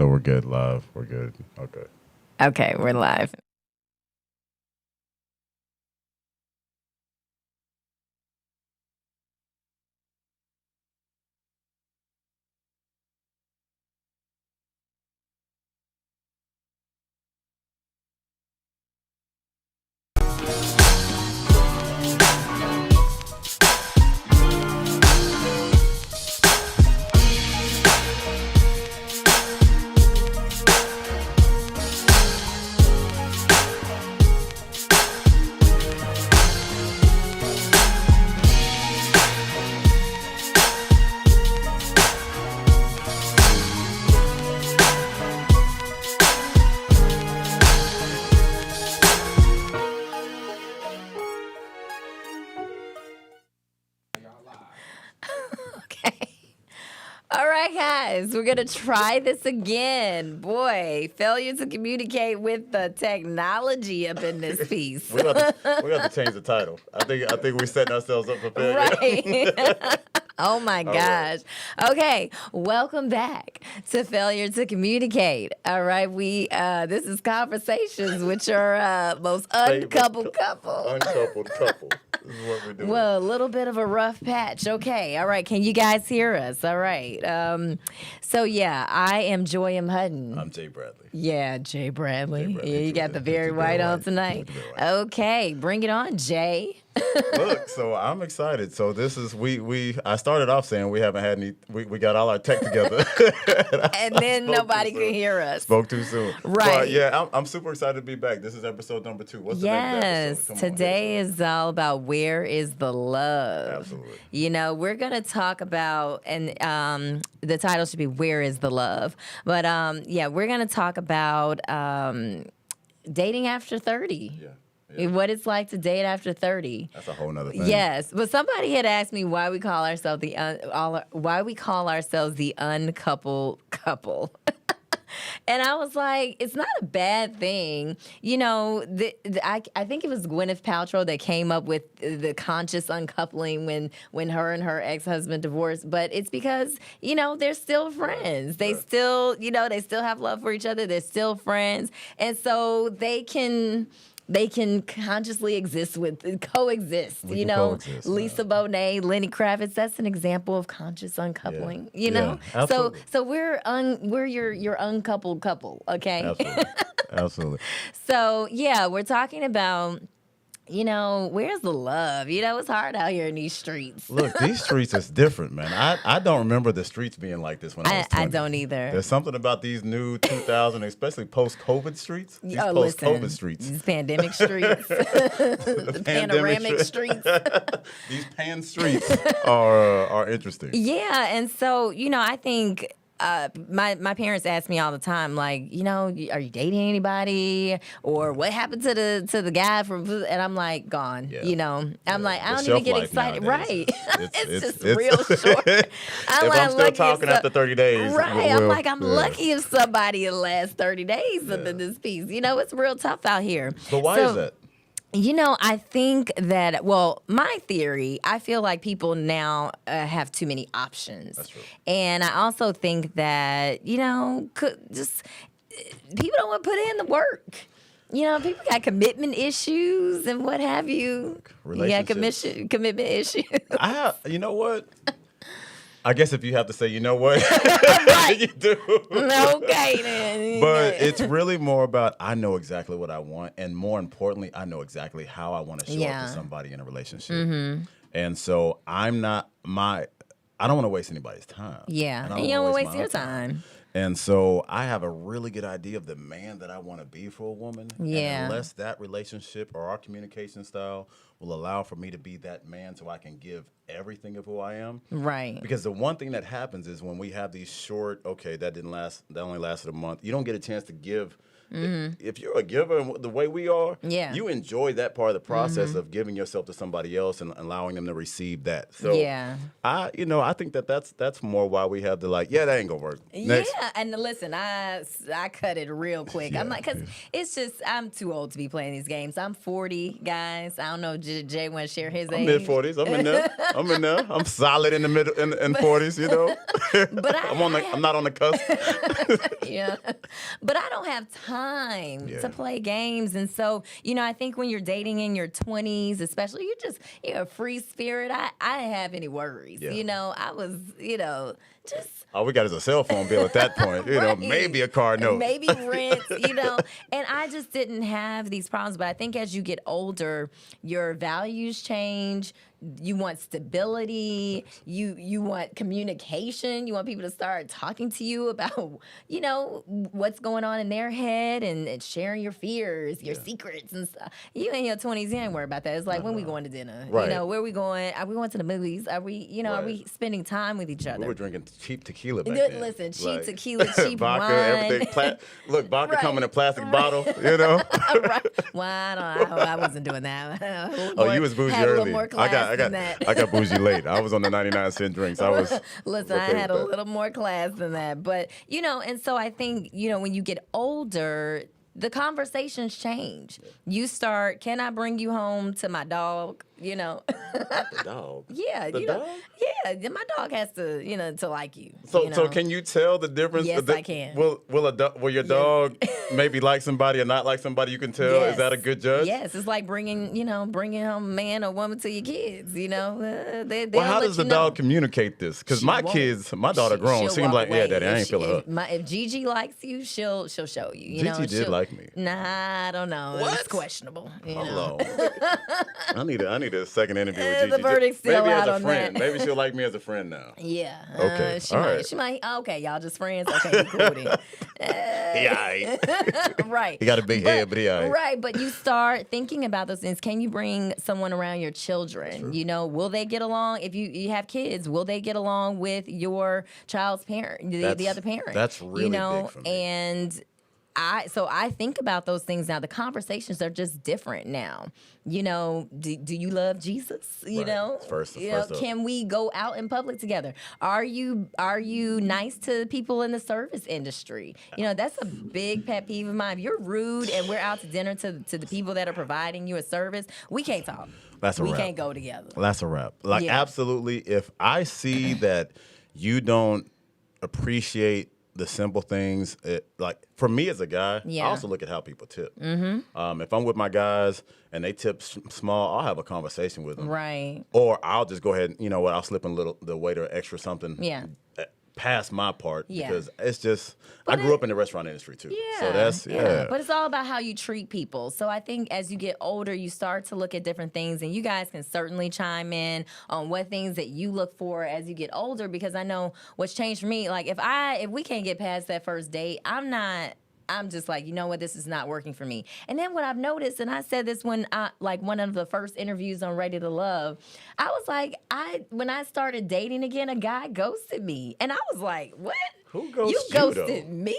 So we're good, live. We're good. Okay. Okay, we're live. Okay. All right, guys, we're going to try this again. Boy, failure to communicate with the technology up in this piece. We got to change the title. I think we're setting ourselves up for failure. Right. Oh my gosh. Okay, welcome back to Failure to Communicate. All right, this is conversations with your most uncoupled couple. Uncoupled couple. This is what we're doing. Well, a little bit of a rough patch. Okay, all right. Can you guys hear us? All right. So yeah, I am Joy M. Hutton. I'm Jay Bradley. Yeah, Jay Bradley. Jay Bradley. Yeah, you got the very white on tonight. Okay, bring it on, Jay. Look, so I'm excited. So this is I started off saying we haven't had any. We got all our tech together, and then nobody could hear us. Spoke too soon. Right. But yeah, I'm super excited to be back. This is episode number 2. What's the name of the episode? Today is all about where is the love. Absolutely. You know, we're gonna talk about, and the title should be "Where is the Love?" But yeah, we're gonna talk about dating after 30. Yeah. What it's like to date after 30. That's a whole nother thing. Yes, but somebody had asked me why we call ourselves the uncoupled couple. And I was like, it's not a bad thing. You know, I think it was Gwyneth Paltrow that came up with the conscious uncoupling when her and her ex-husband divorced. But it's because, you know, they're still friends. They still, you know, they still have love for each other. They're still friends. And so they can consciously coexist. We you can know, coexist, Lisa Bonet, Lenny Kravitz. That's an example of conscious uncoupling. You know, so we're your uncoupled couple. Okay. Absolutely. Absolutely. So yeah, we're talking about. You know, where's the love? You know, it's hard out here in these streets. Look, these streets is different, man. I don't remember the streets being like this when I was 20. I don't either. There's something about these new 2000, especially post-COVID streets. These listen, post-COVID streets. These pandemic streets. the panoramic streets. These pan streets are interesting. Yeah, and so, you know, I think my parents ask me all the time, like, you know, are you dating anybody, or what happened to the guy from? And I'm like, gone. Yeah. You know, I'm like, I don't even get excited. Right? It's just real short. I'm still talking after 30 days, right? I'm lucky if somebody will last 30 days under this piece. You know, it's real tough out here. But why is that? You know, I think that, well, my theory, I feel like people now have too many options. That's true. And I also think that, you know, people don't want to put in the work. You know, people got commitment issues and what have you. Yeah, commitment issues. You know what? I guess if you have to say, you know what, you do. Okay, then. But it's really more about I know exactly what I want, and more importantly, I know exactly how I want to show up to somebody in a relationship. Mm-hmm. And so I don't want to waste anybody's time. Yeah, and you don't want to waste your time. And so I have a really good idea of the man that I want to be for a woman. Yeah. And unless that relationship or our communication style will allow for me to be that man so I can give everything of who I am. Right. Because the one thing that happens is when we have these short, that only lasted a month, you don't get a chance to give if you're a giver the way we are, Yeah. you enjoy that part of the process of giving yourself to somebody else and allowing them to receive that. So Yeah. I think that's more why we have to that ain't gonna work. Next. Yeah, and listen, I cut it real quick. I'm like, because it's just, I'm too old to be playing these games. I'm 40, guys. I don't know, Jay want to share his age? Mid-40s. I'm in there. I'm solid in the middle, in 40s, you know. But I'm not on the cusp. Yeah. But I don't have time to play games. And so, I think when you're dating in your 20s, especially, you're a free spirit. I didn't have any worries. Yeah. I was, just... All we got is a cell phone bill at that point. Right. Maybe a car note. Maybe rent, And I just didn't have these problems. But I think as you get older, your values change. You want stability. You want communication. You want people to start talking to you about, what's going on in their head and sharing your fears, your secrets and stuff. You in your 20s, you ain't worried about that. It's like, when we going to dinner? Right. Where are we going? Are we going to the movies? Are we, are we spending time with each other? We were drinking cheap tequila back then. Listen, cheap tequila, cheap vodka, wine. everything. Look, vodka come in a plastic bottle, Right. Well, I wasn't doing that. You was bougie had early. A little more class than that. I got bougie late. I was on the 99-cent drinks. Listen, I had a little more class than that. But, and so I think, when you get older, the conversations change. You start, can I bring you home to my dog? Not the dog. Yeah, the dog? Yeah, my dog has to, to like you. So can you tell the difference? Yes, I can. Will your dog maybe like somebody or not like somebody? You can tell. Yes. Is that a good judge? Yes, it's like bringing home a man or woman to your kids. How does the dog communicate this? Because my daughter grown, seems like, away. Daddy, I ain't feeling her. If Gigi likes you, she'll show you. Gigi did like me. Nah, I don't know. What? It's questionable. Hello. I need a second interview with Gigi. The verdict's still maybe out as a on friend. that. Maybe she'll like me as a friend now. Yeah. Okay. She might. Okay, y'all just friends. Okay, cool then. Yeah. Right. He got a big head, but he all right. Right, but you start thinking about those things. Can you bring someone around your children? Will they get along? If you have kids, will they get along with your child's parent, the other parent? That's really big for me. And I think about those things now. The conversations are just different now. Do you love Jesus? First can we go out in public together? Are you nice to people in the service industry? That's a big pet peeve of mine. If you're rude and we're out to dinner to the people that are providing you a service, we can't talk. We can't go together. That's a wrap. Absolutely. If I see that you don't appreciate the simple things, for me as a guy, I also look at how people tip. Mm-hmm. If I'm with my guys and they tip small, I'll have a conversation with them. Right. Or I'll just go ahead and, I'll slip in the waiter extra something. Yeah. Past my part because it's just I grew up in the restaurant industry too. Yeah. So that's But it's all about how you treat people. So I think as you get older, you start to look at different things, and you guys can certainly chime in on what things that you look for as you get older, because I know what's changed for me. Like if we can't get past that first date, I'm just like, this is not working for me. And then what I've noticed, and I said this when one of the first interviews on Ready to Love, I was like, when I started dating again, a guy ghosted me. And I was like, what? Who ghosted you? You ghosted me?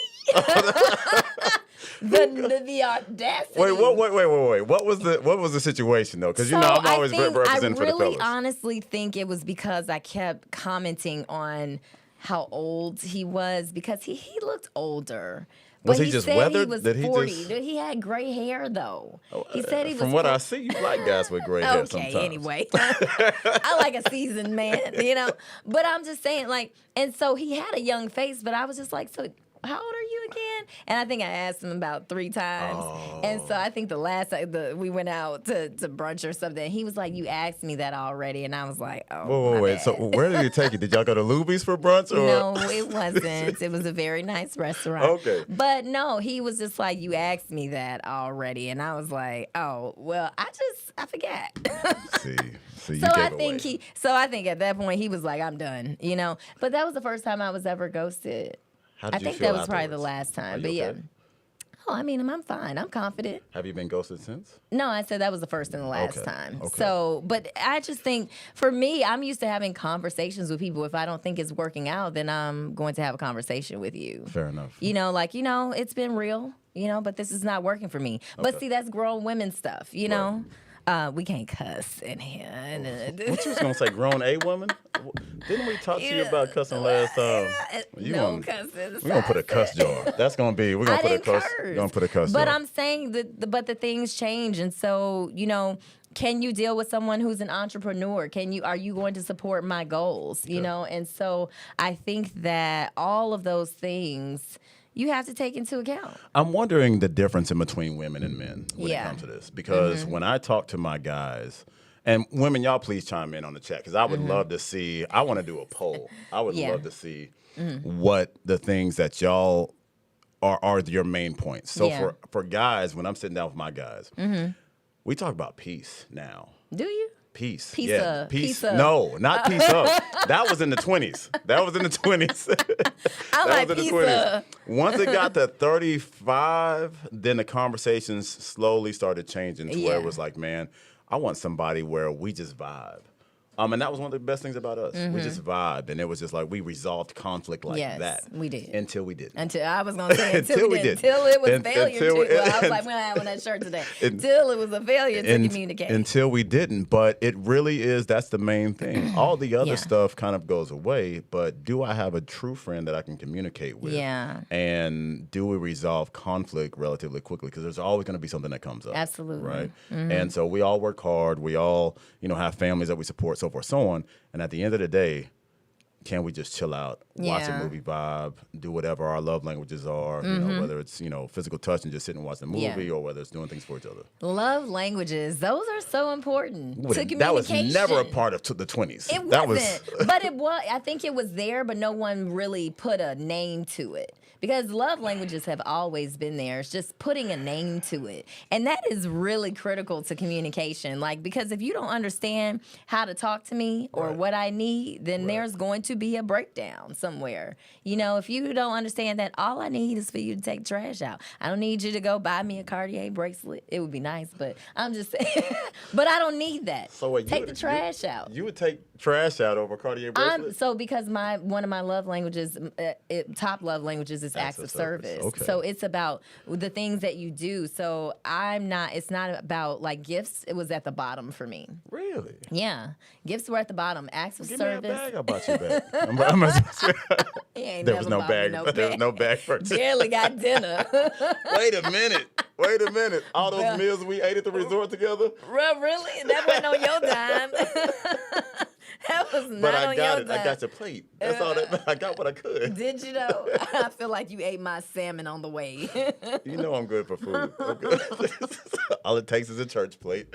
the audacity. Wait. What was the situation though? Because I'm always representing for the fellas. I really honestly think it was because I kept commenting on how old he was, because he looked older. Was he just weathered? He was 40. He had gray hair, though. He said he was. From what I see, you like guys with gray hair sometimes. Okay, anyway. I like a seasoned man, But I'm just saying, and so he had a young face, but I was just like, so how old are you again? And I think I asked him about 3 times. Oh. And so I think the last we went out to brunch or something. He was like, you asked me that already. And I was like, oh, wait. So where did he take you? Did y'all go to Luby's for brunch? Or? No, it wasn't. It was a very nice restaurant. Okay. But no, he was just like, you asked me that already. And I was like, oh, well, I forgot. See, so I think at that point he was like, I'm done, But that was the first time I was ever ghosted. I think that was probably the last time. But okay? Oh, I mean, I'm fine. I'm confident. Have you been ghosted since? No, I said that was the first and the last time. Okay. So, but I just think for me, I'm used to having conversations with people. If I don't think it's working out, then I'm going to have a conversation with you. Fair enough. It's been real, but this is not working for me. Okay. But see, that's grown women stuff, know? We can't cuss in here. What you was going to say, grown A woman? Didn't we talk to you about cussing last time? No cussing. We're going to put a cuss jar. That's going to be, we're going to put a cuss jar. But I'm saying but the things change. And so, can you deal with someone who's an entrepreneur? Are you going to support my goals? And so I think that all of those things you have to take into account. I'm wondering the difference in between women and men when it comes to this. Because when I talk to my guys, and women, y'all please chime in on the chat, because I would love to see, I want to do a poll. I would love to see what the things that y'all are your main points. So for guys, when I'm sitting down with my guys, we talk about peace now. Do you? Peace. Peace. No, not peace up. That was in the 20s. I like pizza. Once it got to 35, then the conversations slowly started changing to where it was like, man, I want somebody where we just vibe. And that was one of the best things about us. We just vibed, and it was just like we resolved conflict like that. We did. Until we didn't. Until I was gonna say until we did. Until it was failure to. I was like, we're not having that shirt today. Until it was a failure to communicate. Until we didn't. But it really is. That's the main thing. All the other stuff kind of goes away. But do I have a true friend that I can communicate with? Yeah. And do we resolve conflict relatively quickly? Because there's always going to be something that comes up. Absolutely. Right. And so we all work hard. We all, have families that we support. So forth, so on. And at the end of the day, can we just chill out, watch a movie, vibe, do whatever our love languages are, whether it's, physical touch and just sit and watch the movie or whether it's doing things for each other. Love languages, those are so important to communication. That was never a part of the 20s. It wasn't, but it was. I think it was there, but no one really put a name to it. Because love languages have always been there. It's just putting a name to it. And that is really critical to communication. Because if you don't understand how to talk to me or what I need, then there's going to be a breakdown somewhere. If you don't understand that all I need is for you to take trash out. I don't need you to go buy me a Cartier bracelet. It would be nice, but I'm just saying. But I don't need that. So take the trash out. You would take trash out over Cartier bracelet? Because one of my love languages, top love languages is acts of service. Okay. So it's about the things that you do. So it's not about gifts. It was at the bottom for me. Really? Yeah. Gifts were at the bottom. Acts of service. Me a bag, I bought you a bag. There was no bag. There was no bag purchase. Barely got dinner. Wait a minute. All those meals we ate at the resort together? Really? That wasn't on your dime. That was not on your time. I got your plate. That's all that. I got what I could. Did you know? I feel like you ate my salmon on the way. You know I'm good for food. Okay. All it takes is a church plate.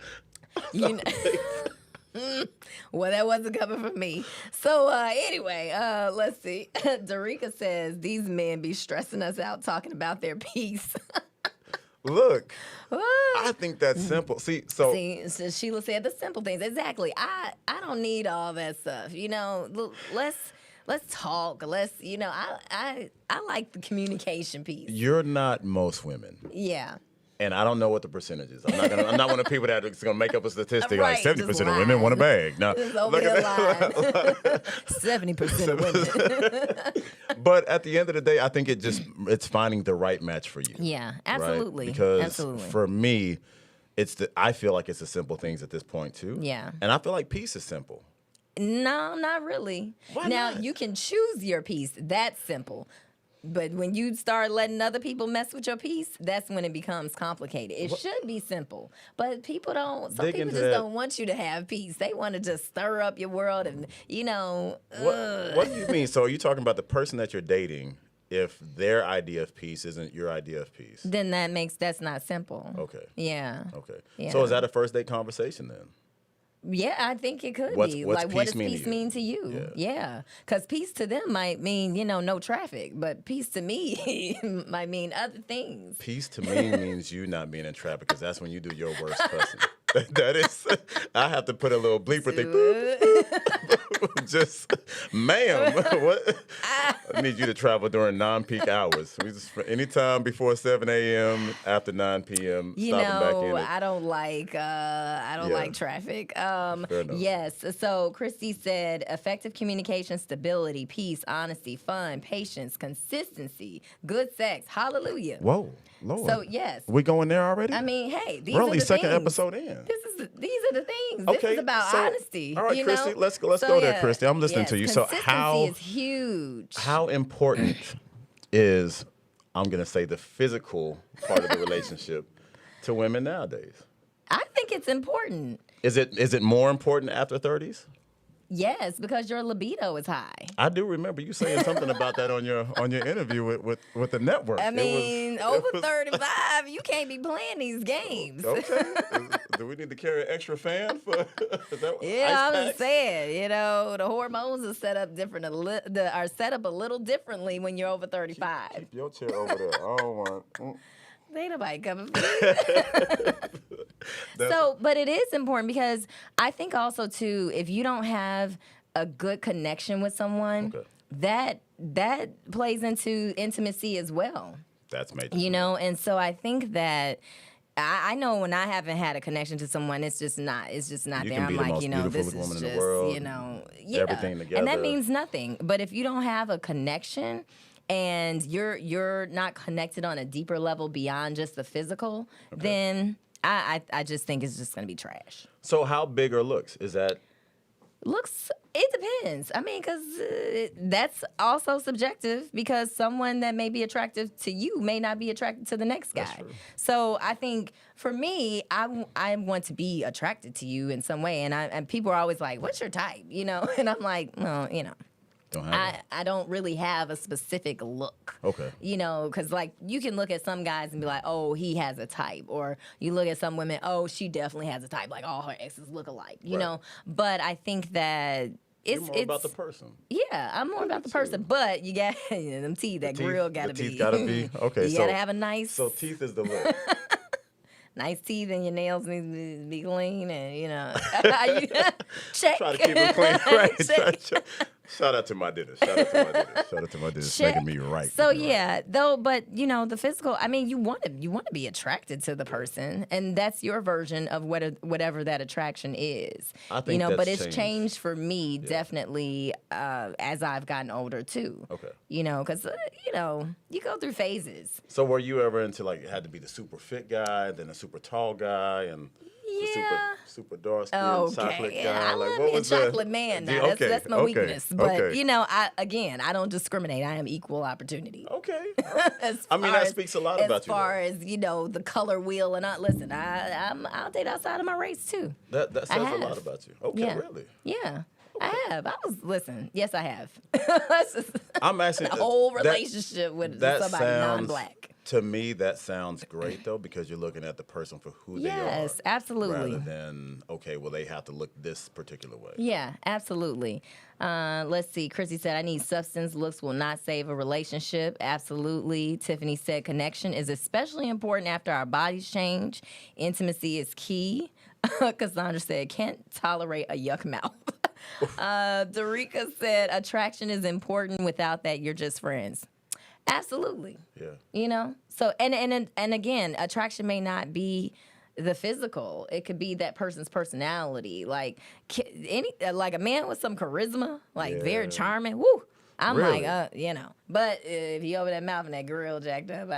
Well, that wasn't coming from me. So anyway, let's see. Darika says, these men be stressing us out talking about their peace. Look, I think that's simple. See, so Sheila said the simple things. Exactly. I don't need all that stuff. Let's talk. I like the communication piece. You're not most women. Yeah. And I don't know what the percentage is. I'm not one of the people that's going to make up a statistic right, like 70% of women want a bag. No, look at that. 70% of women. But at the end of the day, I think it's finding the right match for you. Yeah, absolutely. Right? Because for me, I feel like it's the simple things at this point too. Yeah. And I feel like peace is simple. No, not really. Why now not? You can choose your peace. That's simple. But when you start letting other people mess with your peace, that's when it becomes complicated. It should be simple, but people don't. Some people just don't want you to have peace. They want to just stir up your world, and What do you mean? So are you talking about the person that you're dating? If their idea of peace isn't your idea of peace, then that's not simple. Okay. Yeah. Okay. Yeah. So is that a first date conversation then? Yeah, I think it could be. What does peace mean to you? Yeah. Because peace to them might mean, no traffic. But peace to me might mean other things. Peace to me means you not being in traffic, because that's when you do your worst cussing. That is, I have to put a little bleeper thing. Just, ma'am, what? I need you to travel during non-peak hours. We just anytime before 7 a.m. after 9 p.m. Stopping back in. I don't like traffic. Yes. So Christy said, effective communication, stability, peace, honesty, fun, patience, consistency, good sex. Hallelujah. Whoa, Lord. So yes, we going there already? I mean, hey, these we're are only the second things. episode in. These are the things. Okay, this is about honesty. All right, Christy, know? let's go there, Christy. I'm listening to you. So consistency is huge. How important is, I'm gonna say, the physical part of the relationship to women nowadays? I think it's important. Is it more important after 30s? Yes, because your libido is high. I do remember you saying something about that on your interview with the network. I mean, over 35, you can't be playing these games. Okay. Do we need to carry an extra fan for? I'm just saying. The hormones are set up different. Are set up a little differently when you're over 35. Keep your chair over there. I don't want. Ain't nobody coming for you. But it is important because I think also too, if you don't have a good connection with someone, that plays into intimacy as well. That's major. And so I think that I know when I haven't had a connection to someone, it's just not there. I'm like, this is just, everything together. And that means nothing. But if you don't have a connection and you're not connected on a deeper level beyond just the physical, then I just think it's just going to be trash. So how big are looks? Is that? Looks, it depends. I mean, because that's also subjective because someone that may be attractive to you may not be attracted to the next guy. That's true. So I think for me, I want to be attracted to you in some way. And people are always like, what's your type? And I'm like, well, I don't really have a specific look. Okay. Because like you can look at some guys and be like, oh, he has a type. Or you look at some women, oh, she definitely has a type. Like all her exes look alike, you know. But I think that it's more about the person. Yeah, I'm more about the person. But you got them teeth, that grill got to be. Teeth got to be. Okay. You got to have a nice. So teeth is the look. Nice teeth and your nails need to be clean and, check. Try to keep it clean. Right. Shout out to my dentist. Making me right. So but the physical. I mean, you want to be attracted to the person, and that's your version of whatever that attraction is. I think but it's changed for me definitely as I've gotten older too. Okay. Because you go through phases. So were you ever into it had to be the super fit guy, then a super tall guy, and the super dark skin chocolate guy? I love me a chocolate man now. That's my weakness. But I don't discriminate. I am equal opportunity. Okay. That speaks a lot about you. As far as the color wheel and listen, I'll date outside of my race too. That says a lot about you. Okay, really? Yeah. I have. Yes, I have. I'm asking a whole relationship with somebody non-black. To me, that sounds great though because you're looking at the person for who they are. Yes, absolutely. Rather than they have to look this particular way. Yeah, absolutely. Let's see. Chrissy said, I need substance. Looks will not save a relationship. Absolutely. Tiffany said, connection is especially important after our bodies change. Intimacy is key. Cassandra said, can't tolerate a yuck mouth. Darika said, attraction is important. Without that, you're just friends. Absolutely. Yeah. So and again, attraction may not be the physical. It could be that person's personality. Like like a man with some charisma, very charming. Woo. I'm really? But if he open that mouth and that grill jacked up,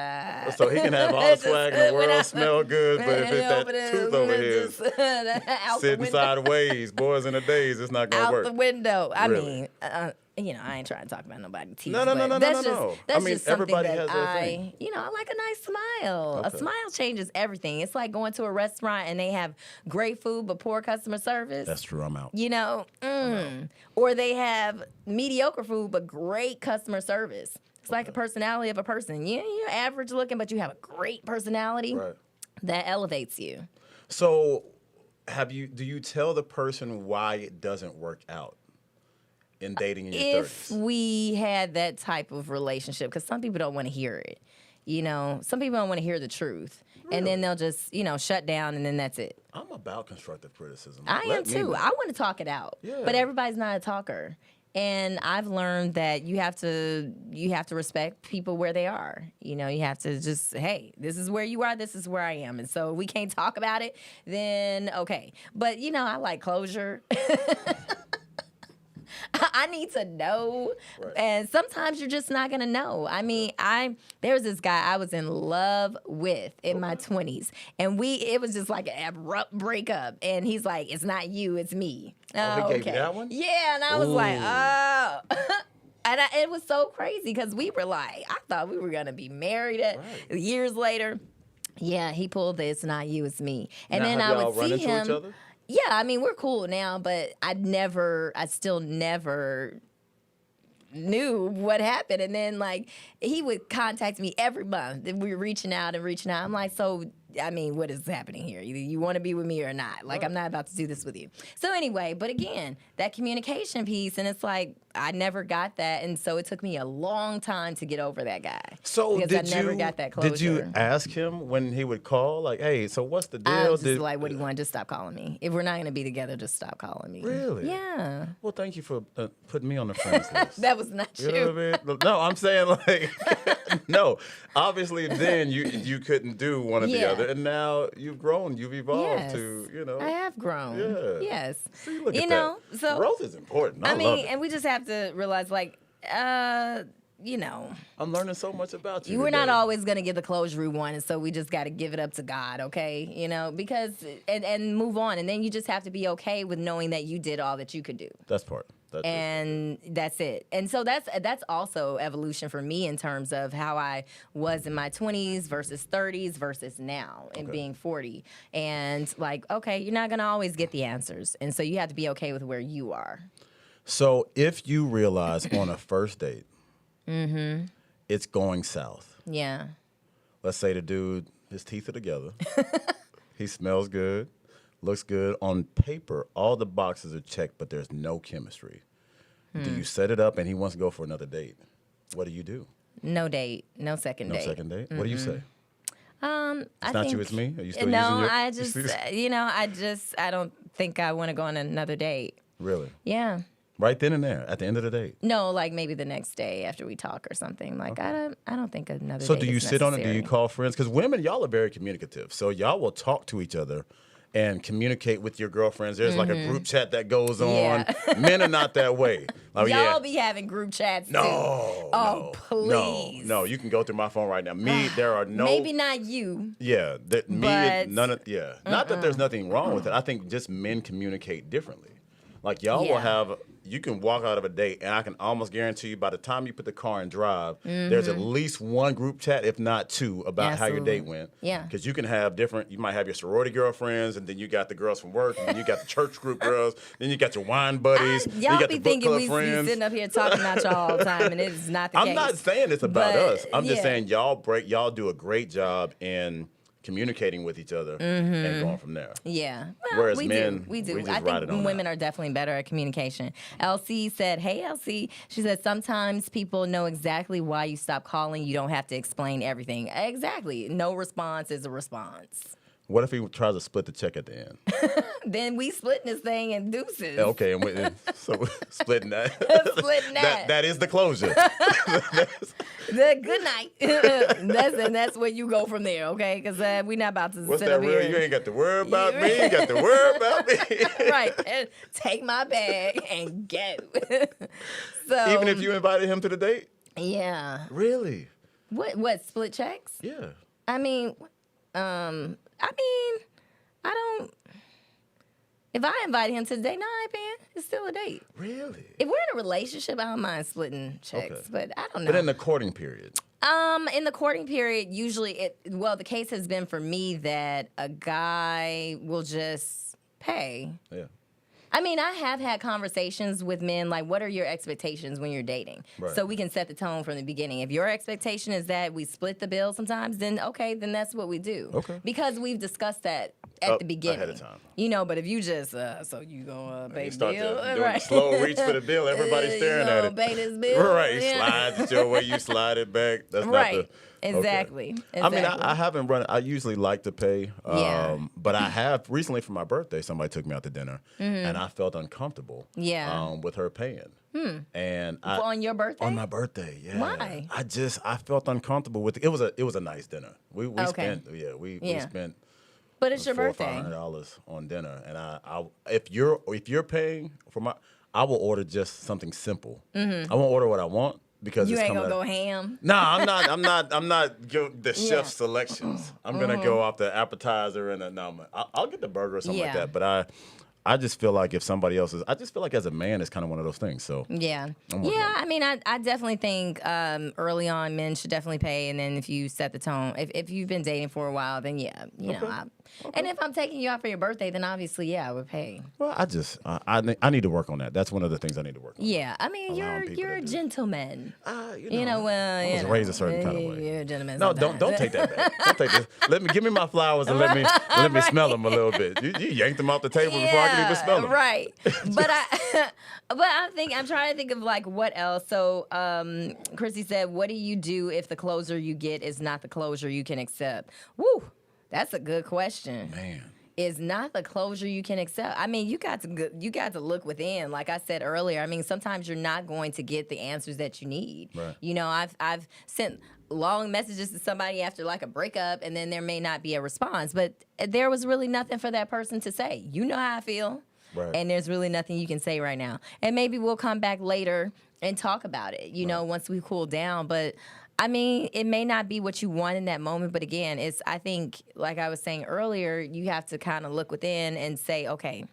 so he can have all the swag in the world, smell good, but if it's that tooth over here sitting sideways, boys in the days, it's not gonna work. Out the window. I mean, I ain't trying to talk about nobody's teeth. No. That's just something everybody that has their thing. I like a nice smile. Okay. A smile changes everything. It's like going to a restaurant and they have great food but poor customer service. That's true. I'm out. Or they have mediocre food but great customer service. It's like a personality of a person. You're average looking, but you have a great personality. Right. That elevates you. So, do you tell the person why it doesn't work out in dating in your 30s? If we had that type of relationship, because some people don't want to hear it. Some people don't want to hear the truth. and then they'll just, shut down, and then that's it. I'm about constructive criticism. I am too. I want to talk it out, but everybody's not a talker. And I've learned that you have to respect people where they are. You have to just, hey, this is where you are, this is where I am. And so if we can't talk about it, then okay. But I like closure. I need to know. Right. And sometimes you're just not going to know. I mean, there was this guy I was in love with in my 20s. And it was just like an abrupt breakup. And he's like, it's not you, it's me. Oh, he gave you that one? Yeah, and I was like, oh. And it was so crazy because we were like, I thought we were going to be married years later. Yeah, he pulled the it's not you, it's me. And now, then I would see him. Each other? Yeah, I mean, we're cool now, but I still never knew what happened. And then, he would contact me every month. And we were reaching out. I'm like, so, I mean, what is happening here? Either you want to be with me or not. I'm not about to do this with you. So anyway, but again, that communication piece, and it's like, I never got that. And so it took me a long time to get over that guy. So because I never got that closure. Did you ask him when he would call, like, hey, so what's the deal? I was just like, what do you want? Just stop calling me. If we're not going to be together, just stop calling me. Really? Yeah. Well, thank you for putting me on the friends list. That was not you. You know what I mean? No, I'm saying no. Obviously, then you couldn't do one or the other, and now you've grown, you've evolved to, I have grown. Yeah. Yes. See, look at that. So growth is important. I mean, love it. and we just have to realize, I'm learning so much about you. We're not always going to get the closure we want, and so we just got to give it up to God, okay? Because and move on, and then you just have to be okay with knowing that you did all that you could do. That's part. That's it. And so that's also evolution for me in terms of how I was in my 20s versus 30s versus now and being 40. And okay, you're not going to always get the answers, and so you have to be okay with where you are. So if you realize on a first date, it's going south. Yeah. Let's say the dude, his teeth are together. He smells good, looks good. On paper, all the boxes are checked, but there's no chemistry. Do you set it up and he wants to go for another date? What do you do? No date. No second date. No second date? What do you say? It's not you, it's me? Are you still no, using I don't think I want to go on another date. Really? Yeah. Right then and there, at the end of the date? No, maybe the next day after we talk or something. I don't think another So date do you is sit on it? necessary. Do you call friends? Because women, y'all are very communicative. So y'all will talk to each other and communicate with your girlfriends. There's a group chat that goes on. Yeah. Men are not that way. Oh, y'all be having group chats too. No. Please. No, you can go through my phone right now. There are no. Maybe not you. Yeah, none of. Yeah, not that there's nothing wrong with it. I think just men communicate differently. Y'all will have. You can walk out of a date, and I can almost guarantee you by the time you put the car in drive, there's at least one group chat, if not two, about how your date went. Yeah. Because you can have you might have your sorority girlfriends, and then you got the girls from work, and then you got the church group girls, then you got your wine buddies, then you y'all got be the book thinking club we friends. sitting up here talking about y'all all the time, and it is not the case. I'm not saying it's about us. I'm just yeah. saying y'all do a great job in communicating with each other and going from there. Yeah. Well, Whereas we men, we do. we just I ride it think on women out. are definitely better at communication. LC said, hey, LC. She said, sometimes people know exactly why you stop calling. You don't have to explain everything. Exactly. No response is a response. What if he tries to split the check at the end? Then we splitting this thing in deuces. Okay, so splitting that. Splitting that. That is the closure. The good night. That's where you go from there, okay? Because we're not about to What's sit that up real? here. You ain't got to worry about me. You got to worry about me. Right. And take my bag and go. So Even if you invited him to the date? Yeah. Really? What split checks? Yeah. I mean, I don't. If I invite him to the date, no, I ain't paying. It's still a date. Really? If we're in a relationship, I don't mind splitting checks, Okay. but I don't know. But in the courting period? In the courting period, usually the case has been for me that a guy will just pay. Yeah. I mean, I have had conversations with men like, what are your expectations when you're dating? Right. So we can set the tone from the beginning. If your expectation is that we split the bill sometimes, then okay, then that's what we do. Okay. Because we've discussed that at the beginning. Ahead of time. But if you just, so you gonna pay You the start bill? to do a slow reach for the bill. Everybody's staring at it. Pay this bill? Right. Yeah. Slides it your way. You slide it back. That's Right. Exactly. I mean, I haven't run. I usually like to pay, Yeah. but I have recently for my birthday. Somebody took me out to dinner, and I felt uncomfortable. Yeah. With her paying. And On your birthday? on my birthday, yeah. Why? I felt uncomfortable with it. It was a nice dinner. We Okay. spent we spent But it's your birthday. $400-$500 on dinner, and I if you're paying for my, I will order just something simple. I won't order what I want because You it's ain't coming gonna out. go ham. Nah, I'm not the chef selections. I'm gonna go off the appetizer and I'll get the burger or something like that. But I just feel like if somebody else is, I just feel like as a man, it's kind of one of those things. So I mean, I definitely think early on men should definitely pay, and then if you set the tone, if you've been dating for a while, then you know. And if I'm taking you out for your birthday, then obviously I would pay. Well, I need to work on that. That's one of the things I need to work on. Yeah, I mean, you're a gentleman. Well, I was raised a certain kind of way. You're a gentleman. No, don't take that back. Don't take this. Give me my flowers and let me smell them a little bit. You yanked them off the table before I could even smell them. Right. But I'm trying to think of like what else. So Chrissy said, what do you do if the closure you get is not the closure you can accept? Woo, that's a good question. Man. Is not the closure you can accept. I mean, you got to look within. Like I said earlier, I mean, sometimes you're not going to get the answers that you need. Right. You know, I've sent long messages to somebody after like a breakup, and then there may not be a response, but there was really nothing for that person to say. You know how I feel. Right. And there's really nothing you can say right now. And maybe we'll come back later and talk about it, you know, once we cool down. But I mean, it may not be what you want in that moment. But again, I think, like I was saying earlier, you have to kind of look within and say, okay,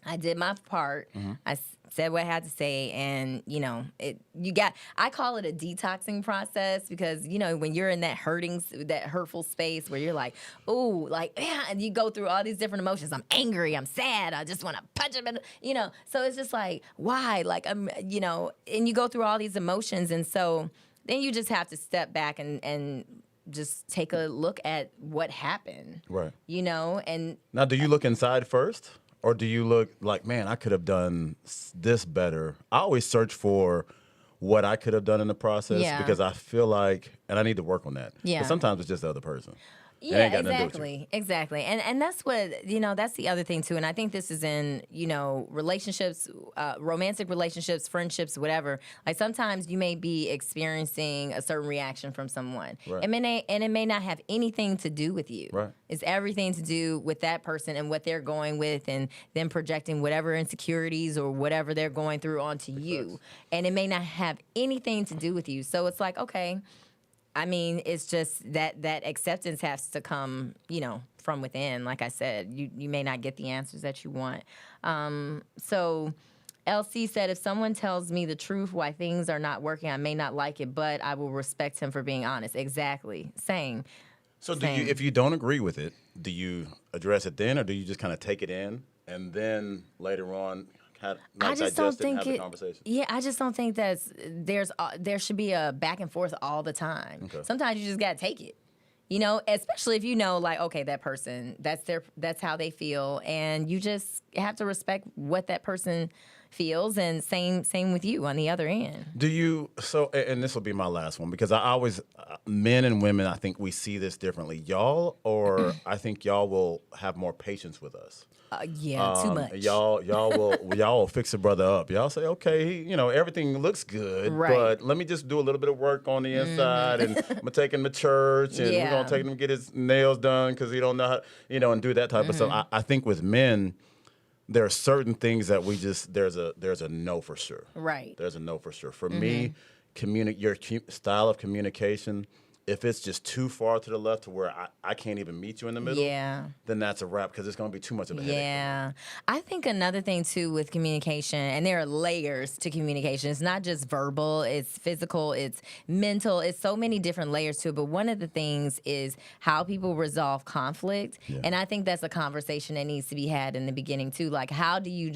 I did my part. I said what I had to say, and I call it a detoxing process, because when you're in that hurtful space where you're like, ooh, like, yeah, and you go through all these different emotions. I'm angry, I'm sad, I just want to punch him, so it's just like, why, like, and you go through all these emotions, and so then you just have to step back and just take a look at what happened, right? And now, do you look inside first? Or do you look like, man, I could have done this better? I always search for what I could have done in the process, because I feel like, and I need to work on that. Yeah. But sometimes it's just the other person. Yeah, exactly. And that's what, that's the other thing too. And I think this is in, relationships, romantic relationships, friendships, whatever. Like sometimes you may be experiencing a certain reaction from someone. Right. And it may not have anything to do with you. Right. It's everything to do with that person and what they're going with, and them projecting whatever insecurities or whatever they're going through onto you. And it may not have anything to do with you. So it's like, okay, I mean, it's just that acceptance has to come, from within. Like I said, you may not get the answers that you want. So LC said, if someone tells me the truth why things are not working, I may not like it, but I will respect him for being honest. Exactly. Same. So if you don't agree with it, do you address it then, or do you just kind of take it in and then later on I just don't think I just don't think that there should be a back and forth all the time. Okay. Sometimes you just gotta take it, especially if like, okay, that person, that's how they feel, and you just have to respect what that person feels, and same with you on the other end. Do you? So, and this will be my last one, because I always, men and women, I think we see this differently. Y'all, or I think y'all will have more patience with us. Too much. Y'all will fix a brother up. Y'all say, okay, everything looks good, but let me just do a little bit of work on the inside, and I'm gonna take him to church, and we're gonna take him to get his nails done because he don't know how, and do that type of stuff. I think with men, there are certain things that we just there's a no for sure. Right. There's a no for sure. For me, your style of communication, if it's just too far to the left to where I can't even meet you in the middle, then that's a wrap, because it's going to be too much of a headache. Yeah. I think another thing, too, with communication, and there are layers to communication. It's not just verbal, it's physical, it's mental. It's so many different layers to it. But one of the things is how people resolve conflict. Yeah. And I think that's a conversation that needs to be had in the beginning, too. Like, how do you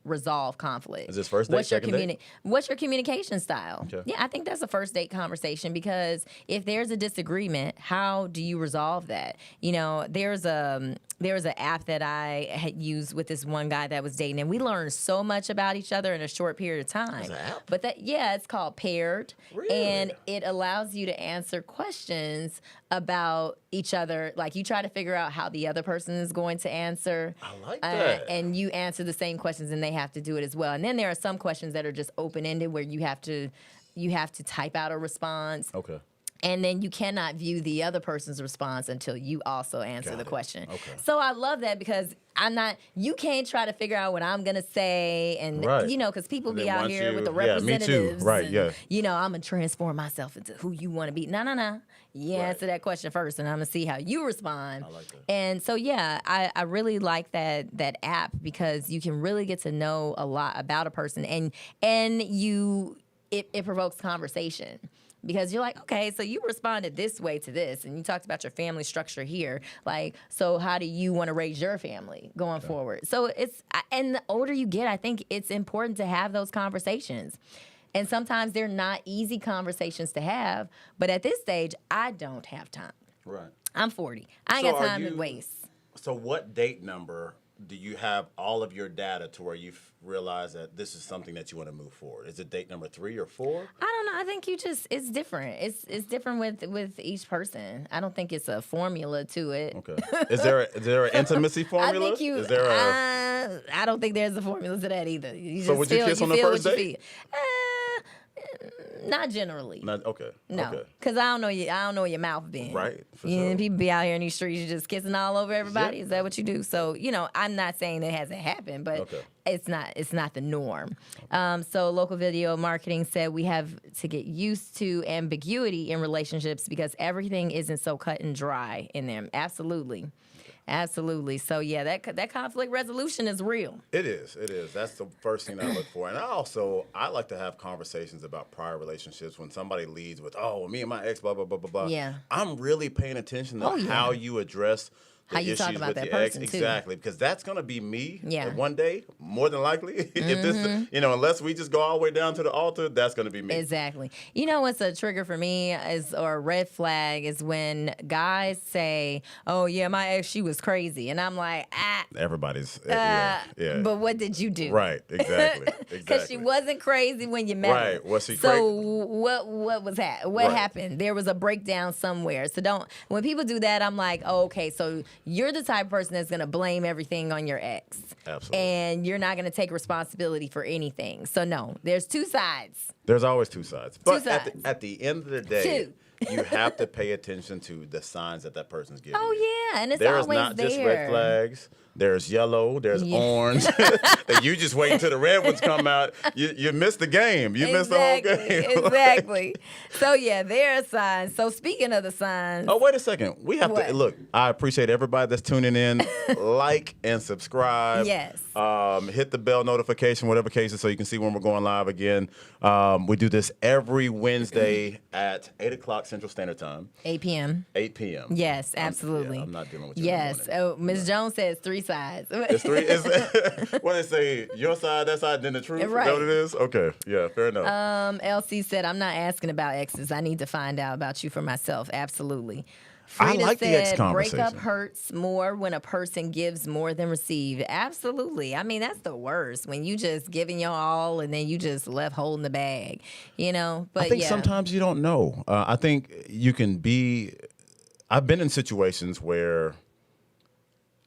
resolve conflict? Is this first date, second date? What's your communication style? Okay. Yeah, I think that's a first date conversation. conversation, because if there's a disagreement, how do you resolve that? You know, there's an app that I had used with this one guy that was dating, and we learned so much about each other in a short period of time. There's an app? But it's called Paired. Really? And it allows you to answer questions about each other. Like, you try to figure out how the other person is going to answer. I like that. And you answer the same questions, and they have to do it as well. And then there are some questions that are just open-ended, where you have to type out a response. Okay. And then you cannot view the other person's response until you also answer the question. Okay. So I love that, because you can't try to figure out what I'm going to say. And, you know, because people be out here with the representatives. Yeah, me too. Right, and, you know, I'm going to transform myself into who you want to be. No. You answer that question first, and I'm going to see how you respond. I like that. And so, I really like that app, because you can really get to know a lot about a person. And it provokes conversation. Because you're like, okay, so you responded this way to this, and you talked about your family structure here. Like, so how do you want to raise your family going forward? So and the older you get, I think it's important to have those conversations. And sometimes they're not easy conversations to have, but at this stage, I don't have time. Right. I'm 40. I ain't got time to waste. So what date number do you have all of your data to where you realize that this is something that you want to move forward? Is it date number 3 or 4? I don't know. I think it's different. It's different with each person. I don't think it's a formula to it. Okay. Is there an intimacy formula? I don't think there's a formula to that either. So would you kiss on the first date? Not generally. Okay. No, because I don't know where your mouth been. Right. For sure. People be out here in these streets, you just kissing all over everybody. Yeah. Is that what you do? So, you know, I'm not saying it hasn't happened, but it's not the norm. So local video marketing said we have to get used to ambiguity in relationships, because everything isn't so cut and dry in them. Absolutely. So that conflict resolution is real. It is. That's the first thing I look for. And I like to have conversations about prior relationships. When somebody leads with, me and my ex, blah, blah, blah, blah, blah. Yeah. I'm really paying attention to how you address how you talk about that person, too. Exactly, because that's going to be me one day, more than likely. If this, unless we just go all the way down to the altar, that's going to be me. Exactly. You know what's a trigger for me or a red flag is when guys say, "Oh yeah, my ex, she was crazy," and I'm like, Everybody's But what did you do? Right. Exactly. Because she wasn't crazy when you met her. Right. Was she so crazy? what was that? What happened? There was a breakdown somewhere. So when people do that, I'm like, okay, so you're the type of person that's going to blame everything on your ex. Absolutely. And you're not going to take responsibility for anything. So no, there's two sides. There's always two sides. But at the end of the day, you have to pay attention to the signs that person's giving you. Oh, yeah, and it's There's always not there. just red flags. There's yellow. There's orange. And you just wait until the red ones come out. You missed the game. You missed the whole game. Exactly. So, there are signs. So, speaking of the signs. Oh, wait a second. We have to look. I appreciate everybody that's tuning in. Like and subscribe. Yes. Hit the bell notification, whatever case is, so you can see when we're going live again. We do this every Wednesday at 8 o'clock Central Standard Time. 8 p.m. 8 p.m. Yes, absolutely. I'm not dealing with you. Yes. Oh, Ms. Jones says 3 sides. It's 3. What they say, your side, that side, then the truth? Right. Is that what it is? Okay. Yeah, fair enough. LC said, I'm not asking about exes. I need to find out about you for myself. Absolutely. Frida I like the ex conversation. Breakup hurts more when a person gives more than receives. Absolutely. I mean, that's the worst, when you just giving your all and then you just left holding the bag, But I think sometimes you don't know. I think you can be. I've been in situations where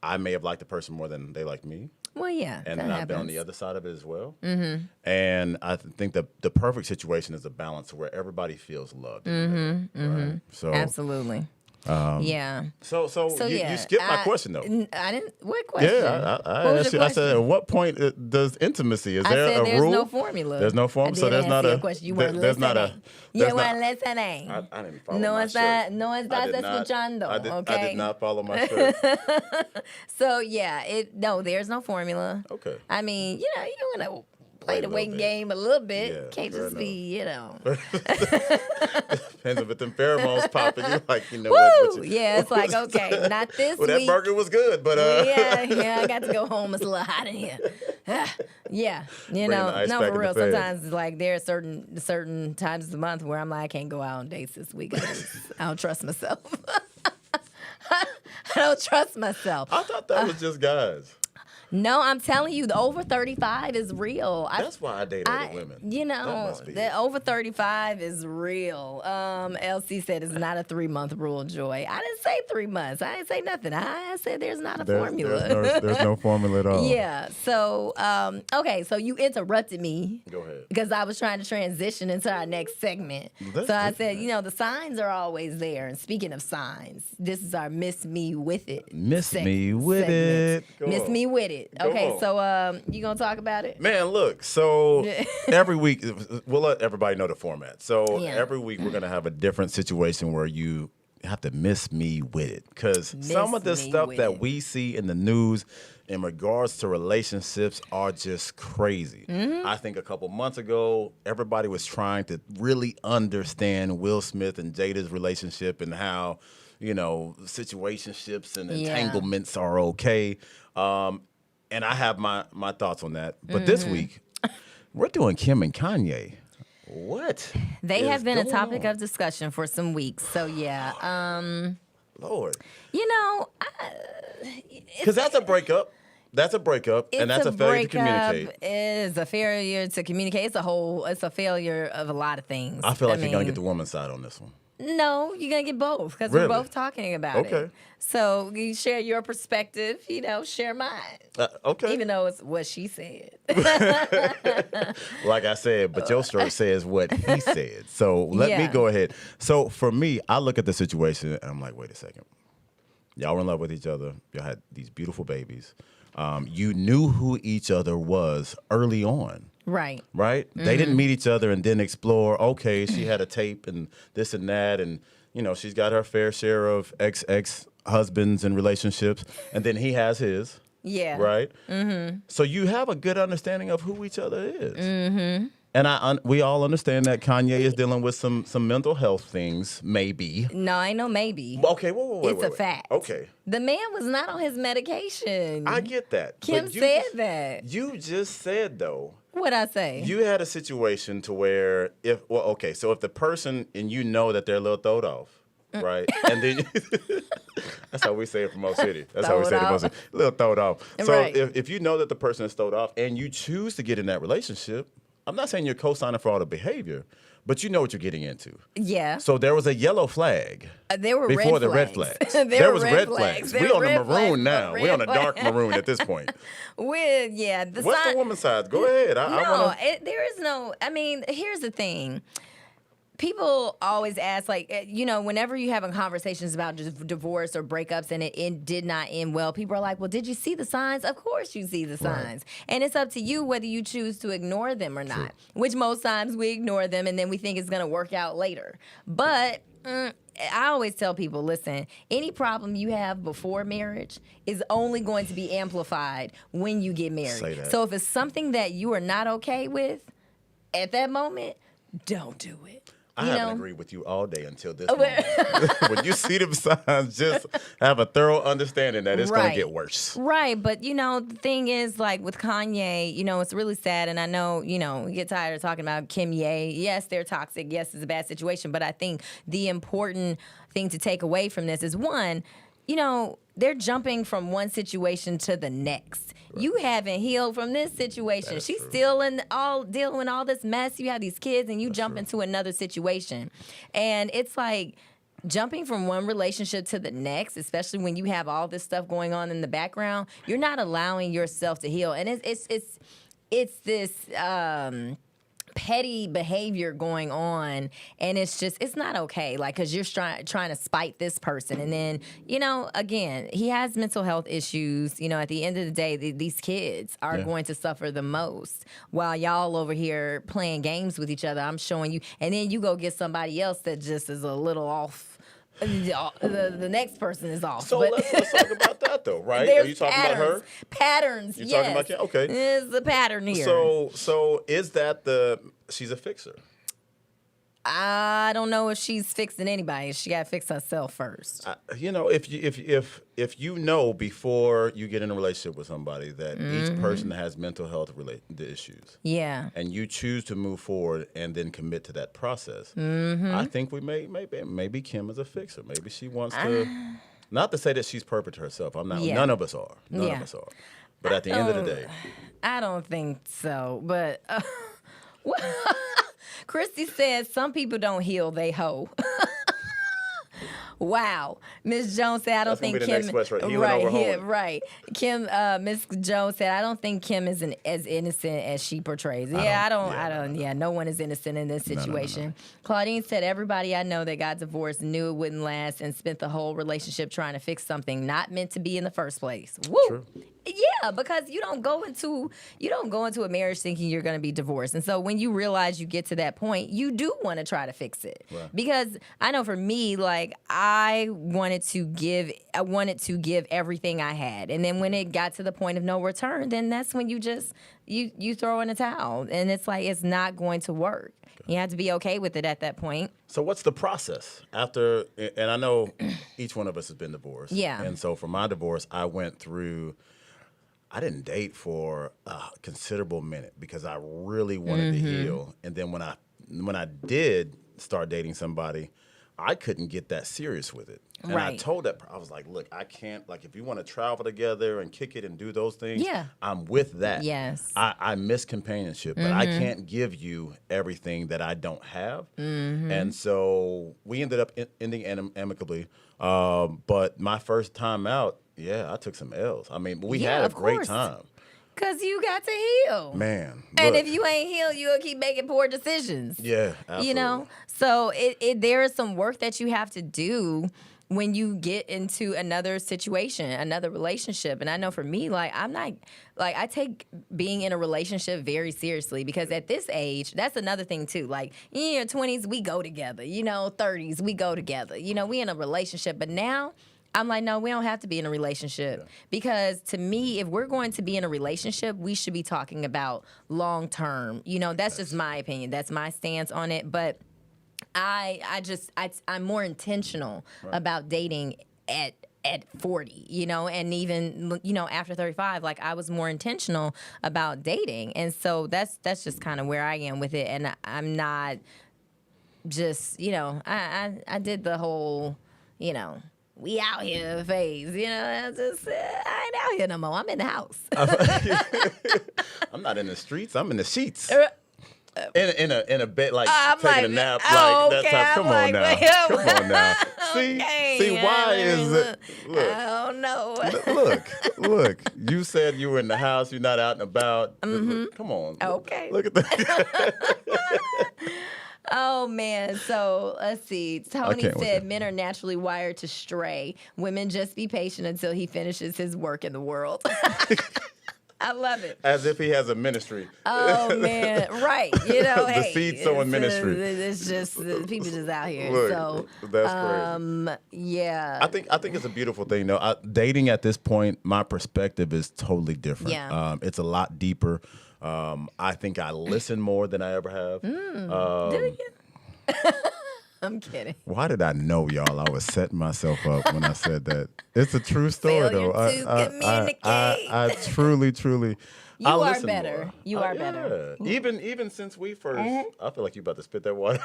I may have liked the person more than they liked me. Well, yeah. And then I've been on the other side of it as well. Mm-hmm. And I think the perfect situation is a balance where everybody feels loved. Right? So absolutely. Yeah. So you skipped my question though. I didn't. What question? Yeah, I asked you. I said, at what point does intimacy? Is there a there's rule? No formula. There's no formula. So there's not a question. You weren't there's not listening. a. You weren't listening. I didn't follow no my shirt. No estás escuchando. Okay. I did not follow my shirt. So there's no formula. Okay. I mean, you're gonna play the waiting game a little bit. Yeah, Can't just be, Depends if it's them pheromones popping. You're like, you know what? Yeah, it's like, okay, not this week. That burger was good, but yeah, I got to go home. It's a little hot in here. Yeah, no, for real. Sometimes it's like there are certain times of the month where I'm like, I can't go out on dates this week. I don't trust myself. I don't trust myself. I thought that was just guys. No, I'm telling you, the over 35 is real. That's why I date older women. The over 35 is real. LC said it's not a 3-month rule, Joy. I didn't say 3 months. I didn't say nothing. I said there's not a formula. There's no formula at all. Yeah. So, okay. So you interrupted me. Go ahead. Because I was trying to transition into our next segment. I said, the signs are always there. And speaking of signs, this is our Miss Me With It. Miss Me With It. Miss Me With It. Okay, so you gonna talk about it? Man, look, so every week, we'll let everybody know the format. So every week we're gonna have a different situation where you have to miss me with it. Because some of the stuff that we see in the news in regards to relationships are just crazy. Mm-hmm. I think a couple months ago, everybody was trying to really understand Will Smith and Jada's relationship and how, situationships and entanglements are okay. And I have my thoughts on that. But this week, we're doing Kim and Kanye. What? They have been a topic of discussion for some weeks. So, yeah. Lord. Because that's a breakup. That's a breakup, and that's a failure to communicate. It's a failure to communicate. It's a failure of a lot of things. I feel like you're going to get the woman's side on this one. No, you're going to get both because we're both talking about it. So you share your perspective, share mine. Okay. Even though it's what she said. Like I said, but your story says what he said. So let me go ahead. So for me, I look at the situation and I'm like, wait a second. Y'all were in love with each other. Y'all had these beautiful babies. You knew who each other was early on. Right. Mm-hmm. They didn't meet each other and then explore, okay, she had a tape and this and that. And, she's got her fair share of ex-husbands and relationships. And then he has his. Yeah. Right? Mm-hmm. So you have a good understanding of who each other is. Mm-hmm. And we all understand that Kanye is dealing with some mental health things, maybe. No, I know maybe. Okay, wait. It's a fact. Okay. The man was not on his medication. I get that. Kim said that. You just said, though. What'd I say? You had a situation to where so if the person, and you know that they're a little throwed off, right? And then that's how we say it from Mo City. That's how we say it in Mo City. A little throwed off. So if you know that the person is throwed off and you choose to get in that relationship, I'm not saying you're co-signing for all the behavior, but you know what you're getting into. Yeah. So there was a yellow flag. There were before the red flags. There was red flags. We're on the maroon now. We're on a dark maroon at this point. What's the woman's side? Go ahead. There is no. I mean, here's the thing. People always ask, whenever you having conversations about divorce or breakups and it did not end well, people are like, well, did you see the signs? Of course you see the signs. And it's up to you whether you choose to ignore them or not, which most times we ignore them and then we think it's going to work out later. But I always tell people, listen, any problem you have before marriage is only going to be amplified when you get married. So if it's something that you are not okay with at that moment, don't do it. I haven't agreed with you all day until this moment. When you see them signs, just have a thorough understanding that it's going to get worse. Right. But, the thing is, like with Kanye, it's really sad. And I know, you get tired of talking about Kim Ye. Yes, they're toxic. Yes, it's a bad situation. But I think the important thing to take away from this is, one, they're jumping from one situation to the next. Right. You haven't healed from this situation. That's She's true. Still dealing with all this mess. You have these kids and you jump into another situation. And it's like jumping from one relationship to the next, especially when you have all this stuff going on in the background, you're not allowing yourself to heal. And it's this petty behavior going on, and it's not okay, because you're trying to spite this person. And then, again, he has mental health issues. At the end of the day, these kids are going to suffer the most while y'all over here playing games with each other. I'm showing you, and then you go get somebody else that just is a little off The next person is off. So but let's talk about that though, right? There's Are you talking patterns. about her? Patterns. You yes. talking about Kim? Okay. There's a pattern here. So is that she's a fixer? I don't know if she's fixing anybody. She got to fix herself first. If you know before you get in a relationship with somebody that each person has mental health issues, yeah, and you choose to move forward and then commit to that process, I think maybe Kim is a fixer. Maybe she wants to, not to say that she's perfect herself. I'm not. Yeah. None of us are. None of us are. But at the end of the day, I don't think so. But Christy says some people don't heal, they hoe. Wow. Miss Jones said, I don't think Kim. Right. Kim, Miss Jones said, I don't think Kim is as innocent as she portrays. I don't. Yeah, no one is innocent in this situation. No. Claudine said, everybody I know that got divorced knew it wouldn't last and spent the whole relationship trying to fix something not meant to be in the first place. Woo. True. Yeah, because you don't go into a marriage thinking you're going to be divorced. And so when you realize you get to that point, you do want to try to fix it. Right. Because I know for me, like I wanted to give everything I had. And then when it got to the point of no return, then that's when you just you throw in a towel. And it's like it's not going to work. You have to be okay with it at that point. So what's the process after? And I know each one of us has been divorced. Yeah. And so for my divorce, I didn't date for a considerable minute because I really wanted to heal. And then when I did start dating somebody, I couldn't get that serious with it. And I told I was like, look, I can't, like, if you want to travel together and kick it and do those things, I'm with that. Yes. I miss companionship, but I can't give you everything that I don't have. And so we ended up ending amicably. But my first time out, I took some L's. I mean, we had a great time. Because you got to heal. Man. And if you ain't healed, you'll keep making poor decisions. Yeah, absolutely. You know? So there is some work that you have to do when you get into another situation, another relationship. And I know for me, like, I'm not, like, I take being in a relationship very seriously because at this age, that's another thing too. Like, in your 20s, we go together. 30s, we go together. We in a relationship. But now, I'm like, no, we don't have to be in a relationship. Because to me, if we're going to be in a relationship, we should be talking about long term. That's just my opinion. That's my stance on it. But I'm more intentional about dating at 40, and even, after 35, like I was more intentional about dating. And so that's just kind of where I am with it. And I'm not just, I did the whole, we out here phase, I ain't out here no more. I'm in the house. I'm not in the streets. I'm in the sheets. In a bed, like taking like, a nap, okay, that type. Come on now. See, why is it? Look, I don't know. Look. You said you were in the house. You're not out and about. Come on. Okay. Look at that. Oh, man. So, let's see. Tony said men are naturally wired to stray. Women just be patient until he finishes his work in the world. I love it. As if he has a ministry. Oh, man. Right. The seed sowing ministry. It's just, people just out here. Look, so, that's crazy. Yeah. I think it's a beautiful thing. Dating at this point, my perspective is totally different. Yeah. It's a lot deeper. I think I listen more than I ever have. Do you? I'm kidding. Why did I know, y'all? I was setting myself up when I said that. It's a true story, though. I truly. You are better. More. You are better. Even since we first, I feel like you about to spit that water.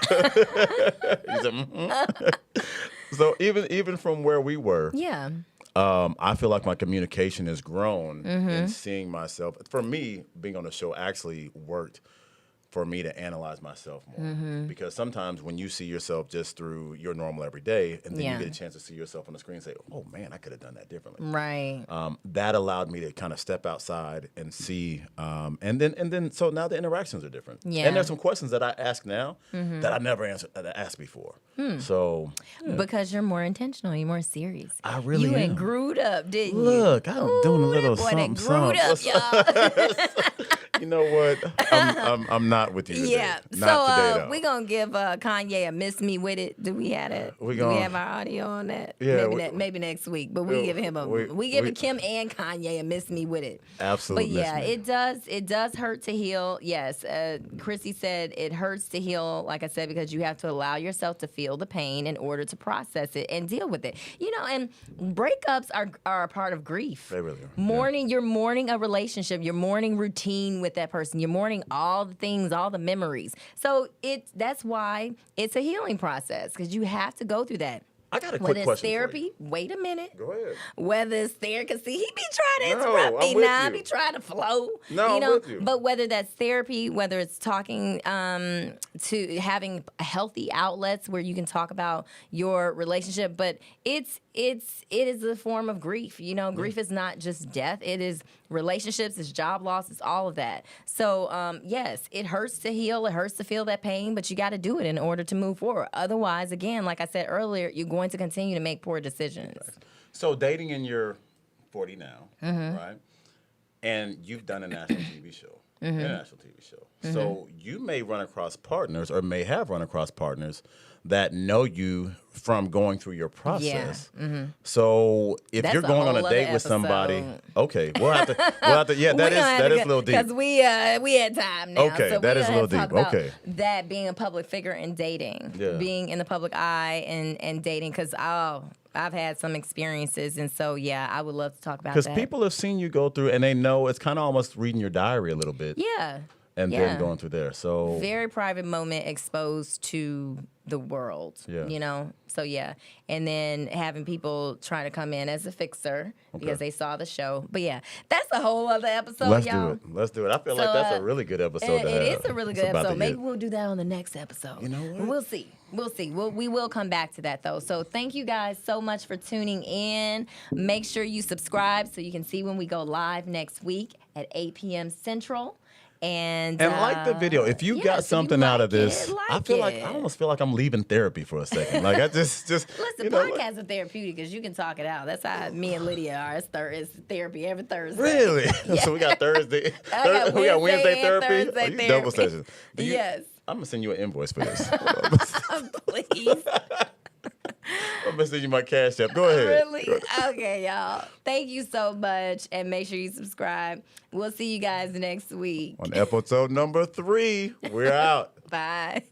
So even from where we were, I feel like my communication has grown in seeing myself. For me, being on the show actually worked for me to analyze myself more. Because sometimes when you see yourself just through your normal everyday, and then you get a chance to see yourself on the screen and say, oh man, I could have done that differently. Right. That allowed me to kind of step outside and see. And then so now the interactions are different. Yeah. And there's some questions that I ask now that I never asked before. So because you're more intentional, you're more serious. I really You am. ain't grewed up, didn't you? Look, I'm doing a little something. Grewed up, y'all. You know what? I'm not with you today. Yeah. Not today, though. We're going to give Kanye a Miss Me With It. Do we have it? Do we have our audio on that? Yeah. Maybe next week. But we giving Kim and Kanye a Miss Me With It. Absolutely. But yeah, it does hurt to heal. Yes. Chrissy said it hurts to heal, like I said, because you have to allow yourself to feel the pain in order to process it and deal with it. And breakups are a part of grief. They really are. You're mourning a relationship. You're mourning routine with that person. You're mourning all the things, all the memories. So that's why it's a healing process, because you have to go through that. I got a quick question. Whether it's therapy, wait a minute. Go ahead. Whether it's therapy, because see, he be trying to interrupt me now. He be trying to flow. No, I'm with you. But whether that's therapy, whether it's talking to having healthy outlets where you can talk about your relationship, but it is a form of grief. Grief is not just death. It is relationships, it's job loss, it's all of that. So, yes, it hurts to heal. It hurts to feel that pain, but you got to do it in order to move forward. Otherwise, again, like I said earlier, you're going to continue to make poor decisions. Right. So dating in your 40 now, right? And you've done a national TV show, international TV show. So you may run across partners, or may have run across partners that know you from going through your process. Yeah. So if you're going on a date with somebody, okay, we'll have to. Yeah, that is a little deep. Because we had time now. Okay, so that is a little deep. Okay, that being a public figure and dating, being in the public eye and dating, because I've had some experiences, and so I would love to talk about that. Because people have seen you go through, and they know it's kind of almost reading your diary a little bit. Yeah. And then going through there. So very private moment exposed to the world. Yeah. So and then having people trying to come in as a fixer because they saw the show. But that's a whole other episode, y'all. Let's do it. I feel like that's a really good episode to have. It is a really good episode. Maybe we'll do that on the next episode. You know what? We'll see. We will come back to that, though. So thank you guys so much for tuning in. Make sure you subscribe so you can see when we go live next week at 8 p.m. Central. And like the video. If you got something out of this, I almost feel like I'm leaving therapy for a second. Like I just listen. Podcasts are therapeutic because you can talk it out. That's how me and Lydia are. It's therapy every Thursday. Really? So we got Thursday. We got Wednesday therapy. Thursday double sessions. Yes. I'm gonna send you an invoice for this. Please. I'm gonna send you my Cash App. Go ahead. Really? Okay, y'all. Thank you so much, and make sure you subscribe. We'll see you guys next week. On episode number 3, we're out. Bye.